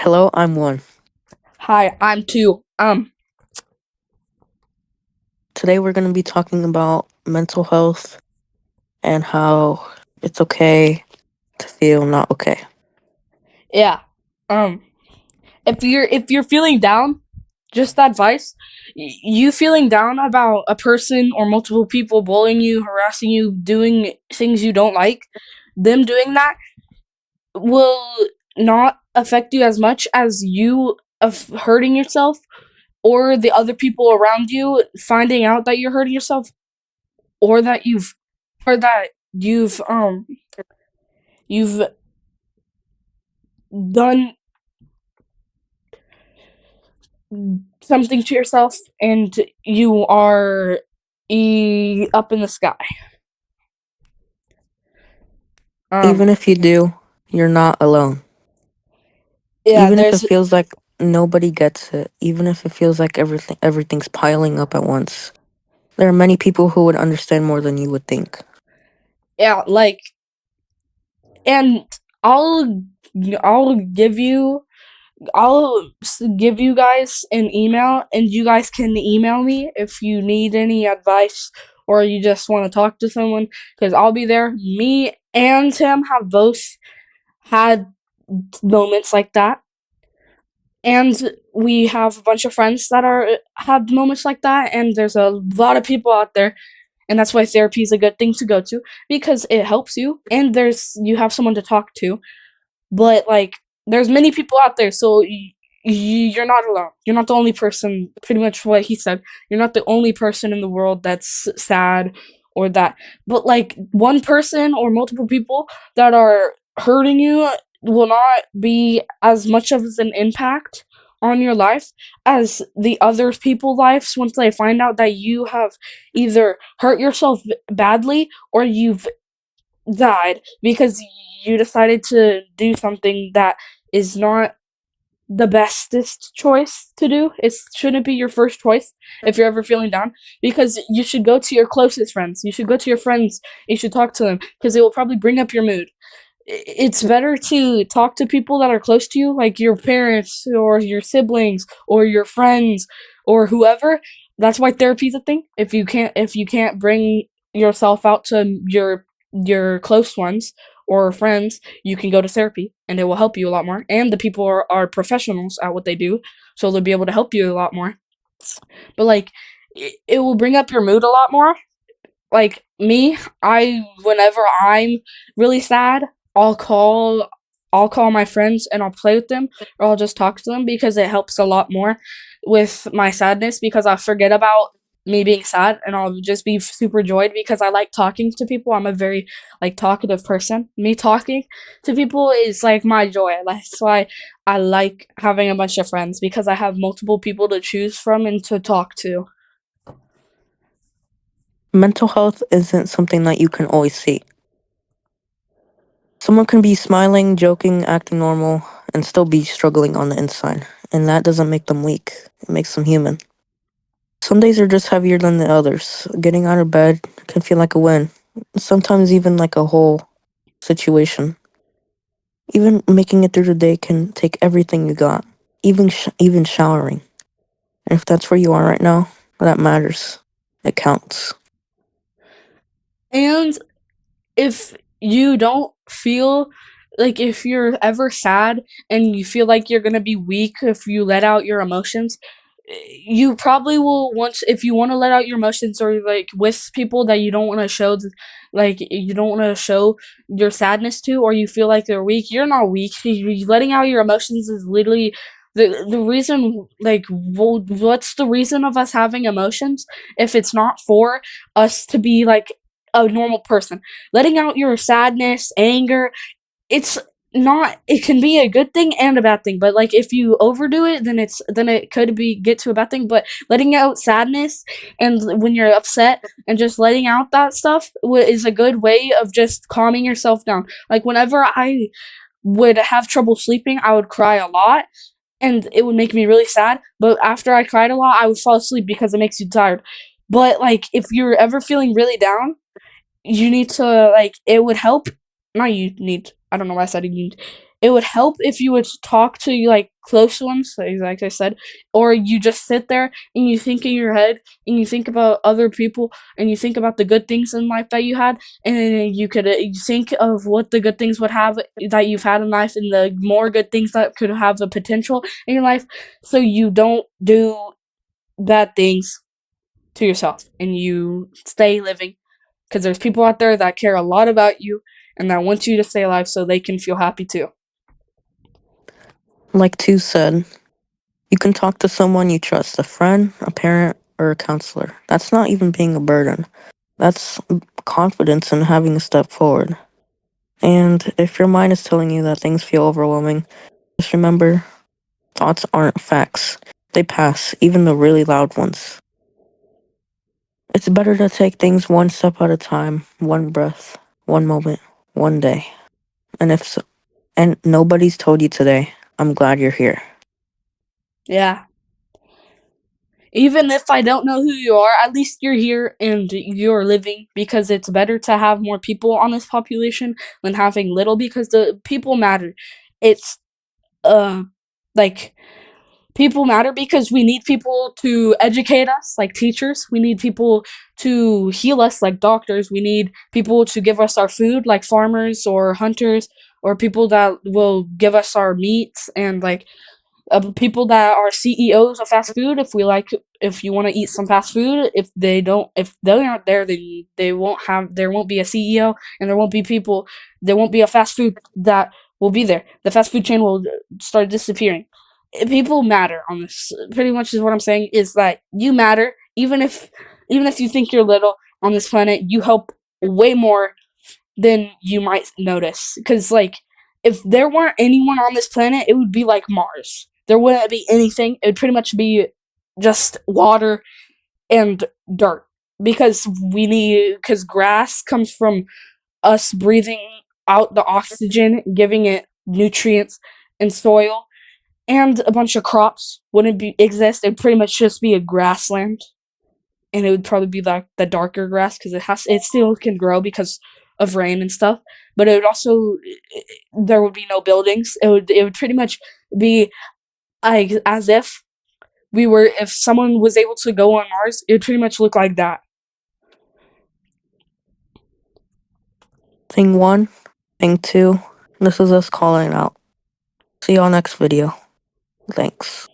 Hello, I'm one. Hi, I'm two. Today we're going to be talking about mental health and how it's okay to feel not okay. Yeah. Um, if you're feeling down, just advice. You feeling down about a person or multiple people bullying you, harassing you, doing things you don't like, them doing that will not affect you as much as you of hurting yourself or the other people around you finding out that you're hurting yourself or that you've done something to yourself and you are up in the sky. Even Um, if you do, you're not alone. yeah, Even if it there's feels like nobody gets it, even if it feels like everything's piling up at once. There are many people who would understand more than you would think. yeah, like, and I'll I'll give you give you guys an email, and you guys can email me if you need any advice or you just want to talk to someone because I'll be there. Me and him have both had moments like that, and we have a bunch of friends that are had moments like that, and there's a lot of people out there, and that's why therapy is a good thing to go to because it helps you and you have someone to talk to. But like, there's many people out there, so you're not alone. You're not the only person. Pretty much what he said. You're not the only person in the world that's sad or that. But like, one person or multiple people that are hurting you will not be as much of an impact on your life as the other people's lives once they find out that you have either hurt yourself badly or you've died because you decided to do something that is not the bestest choice to do. It shouldn't be your first choice if you're ever feeling down because you should go to your closest friends. You should go to your friends. You should talk to them because it will probably bring up your mood. It's better to talk to people that are close to you, like your parents or your siblings or your friends or whoever. That's why therapy's a thing. If you can't bring yourself out to your close ones or friends, you can go to therapy and it will help you a lot more. And the people are professionals at what they do, so they'll be able to help you a lot more. But like, it will bring up your mood a lot more. Like me, I whenever I'm really sad, I'll call I'll call my friends and I'll play with them or I'll just talk to them because it helps a lot more with my sadness because I'll forget about me being sad and I'll just be super joyed because I like talking to people. I'm a very like talkative person. Me talking to people is like my joy. That's why I like having a bunch of friends because I have multiple people to choose from and to talk to. Mental health isn't something that you can always see. Someone can be smiling, joking, acting normal, and still be struggling on the inside. And that doesn't make them weak, it makes them human. Some days are just heavier than the others. Getting out of bed can feel like a win, sometimes even like a whole situation. Even making it through the day can take everything you got, even showering. And if that's where you are right now, that matters. It counts. And if you don't feel like if you're ever sad and you feel like you're going to be weak if you let out your emotions, you probably will once if you want to let out your emotions or like with people that you don't want to show like you don't want to show your sadness to or you feel like they're weak. You're not weak. Letting out your emotions is literally the reason like what's the reason of us having emotions if it's not for us to be like a normal person. Letting out your sadness, anger, it's not it can be a good thing and a bad thing, but like if you overdo it then it could be get to a bad thing, but letting out sadness and when you're upset and just letting out that stuff is a good way of just calming yourself down. Like whenever I would have trouble sleeping, I would cry a lot and it would make me really sad, but after I cried a lot, I would fall asleep because it makes you tired. But like if you're ever feeling really down, you need to like it would help not you need I don't know why I said you need. it would help if you would talk to like close ones, like I said, or you just sit there and you think in your head and you think about other people and you think about the good things in life that you had, and then you could you think of what the good things would have that you've had in life and the more good things that could have the potential in your life, so you don't do bad things to yourself and you stay living, because there's people out there that care a lot about you and that want you to stay alive so they can feel happy too. Like Tu said, you can talk to someone you trust, a friend, a parent, or a counselor. That's not even being a burden. That's confidence in having a step forward. And if your mind is telling you that things feel overwhelming, just remember, thoughts aren't facts. They pass, even the really loud ones. It's better to take things one step at a time, one breath, one moment, one day. And if so, and nobody's told you today, I'm glad you're here. Yeah. Even if I don't know who you are, at least you're here and you're living, because it's better to have more people on this population than having little, because the people matter. It's like people matter because we need people to educate us like teachers, we need people to heal us like doctors, we need people to give us our food like farmers or hunters, or people that will give us our meats, and like people that are CEOs of fast food. If you want to eat some fast food, if they aren't there, then there won't be a CEO, and there won't be a fast food that will be there. The fast food chain will start disappearing. People matter on this. Pretty much is what I'm saying, is that you matter, even if you think you're little on this planet, you help way more than you might notice. Because like, if there weren't anyone on this planet, it would be like Mars. There wouldn't be anything. It would pretty much be just water and dirt. Because grass comes from us breathing out the oxygen, giving it nutrients and soil, and a bunch of crops wouldn't exist. It'd pretty much just be a grassland, and it would probably be like the darker grass because it still can grow because of rain and stuff. But it would also, there would be no buildings. It would pretty much be like as if someone was able to go on Mars, it would pretty much look like that. Thing one, thing two, this is us calling out. See y'all next video. Thanks.